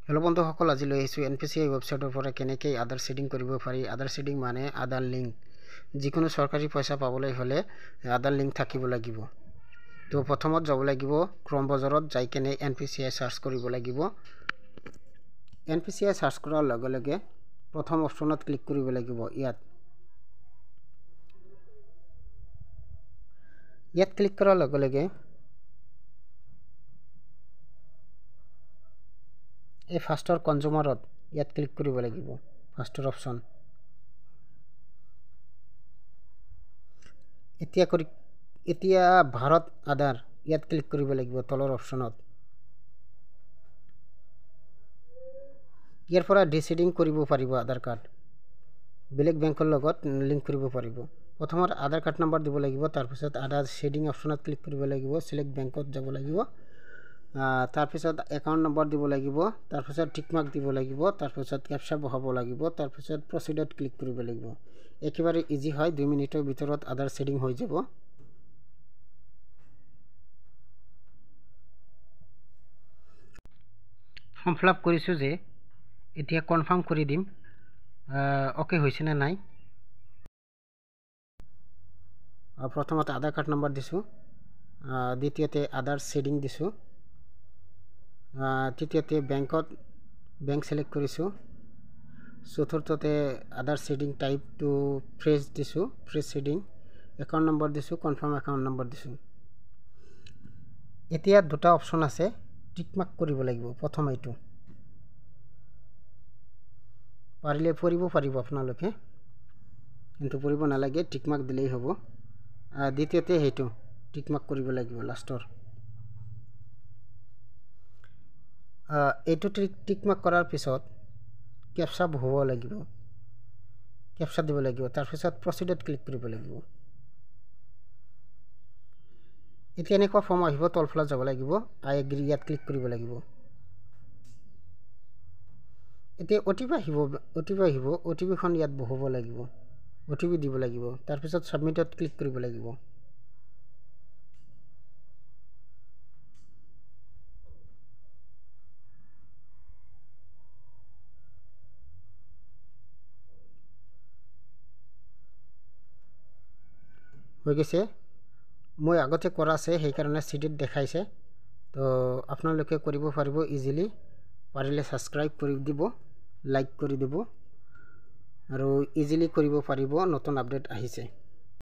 Hello बंधुসকল, আজি লৈ আহিছোঁ এনপিচিআই ৱেবছাইটৰ পৰা কেনেকৈ আধাৰ শেডিং কৰিব পাৰি। আধাৰ শেডিং মানে আধাৰ লিংক। যিকোনো চৰকাৰী পইচা পাবলৈ হ'লে আধাৰ লিংক থাকিব লাগিব। তো প্ৰথমত যাব লাগিব ক্ৰম বজাৰত যাই কেনে এনপিচিআই সাৰ্চ কৰিব লাগিব। এনপিচিআই সাৰ্চ কৰাৰ লগে লগে প্ৰথম অপশ্যনত ক্লিক কৰিব লাগিব। ইয়াত ক্লিক কৰাৰ লগে লগে এই ফাৰ্ষ্টৰ কনজিউমাৰত ইয়াত ক্লিক কৰিব লাগিব। ফাৰ্ষ্টৰ অপশ্যন এতিয়া ভাৰত আধাৰ ইয়াত ক্লিক কৰিব লাগিব। তলৰ অপশ্যনত ইয়াৰ পৰা ডিশেডিং কৰিব পাৰিব। আধাৰ কাৰ্ড বেলেগ বেংকৰ লগত লিংক কৰিব পাৰিব। প্ৰথমত আধাৰ কাৰ্ড নম্বৰ দিব লাগিব। তাৰপিছত আধাৰ শেডিং অপশ্যনত ক্লিক কৰিব লাগিব। সিলেক্ট বেংকত যাব লাগিব। তাৰপিছত একাউণ্ট নম্বৰ দিব লাগিব। তাৰপিছত টিকমাৰ্ক দিব লাগিব। তাৰপিছত কেপচা বহাব লাগিব। তাৰপিছত প্ৰচিডত ক্লিক কৰিব লাগিব। একেবাৰে ইজি হয়। 2 মিনিটৰ ভিতৰত আধাৰ শেডিং হৈ যাব। ফৰ্ম ফিল আপ কৰিছোঁ যে এতিয়া কনফাৰ্ম কৰি দিম অ'কে হৈছে নে নাই। প্ৰথমতে আধাৰ কাৰ্ড নম্বৰ দিছোঁ। দ্বিতীয়তে আধাৰ শেডিং দিছোঁ। তৃতীয়তে বেংক সিলেক্ট কৰিছোঁ। চতুৰ্থতে আধাৰ শেডিং টাইপটো ফ্ৰেছ দিছোঁ। ফ্ৰেছ শেডিং একাউণ্ট নম্বৰ দিছোঁ। কনফাৰ্ম একাউণ্ট নম্বৰ দিছোঁ। এতিয়া দুটা অপশ্যন আছে, টিকমাৰ্ক কৰিব লাগিব। প্ৰথম এইটো পাৰিলে পাৰিব আপোনালোকে, কিন্তু কৰিব নালাগে, টিকমাৰ্ক দিলেই হ'ব। দ্বিতীয়তে সেইটো টিকমাৰ্ক কৰিব লাগিব লাষ্টৰ। এইটো টিকমাৰ্ক কৰাৰ পিছত কেপচা বহুৱাব লাগিব। কেপচা দিব লাগিব। তাৰপিছত প্ৰচিডত ক্লিক কৰিব লাগিব। এতিয়া এনেকুৱা ফৰ্ম আহিব। তলফালে যাব লাগিব। আই এগ্ৰি ইয়াত ক্লিক কৰিব লাগিব। এতিয়া অ'টিপি আহিব। অ'টিপিখন ইয়াত বহুৱাব লাগিব। অ'টিপি দিব লাগিব। তাৰপিছত ছাবমিটত ক্লিক কৰিব লাগিব। হৈ গৈছে। মই আগতে কৰা আছে, সেইকাৰণে চিডিত দেখাইছে। তো আপোনালোকে কৰিব পাৰিব ইজিলি। পাৰিলে ছাবস্ক্ৰাইব কৰি দিব, লাইক কৰি দিব, আৰু ইজিলি কৰিব পাৰিব। নতুন আপডেট আহিছে।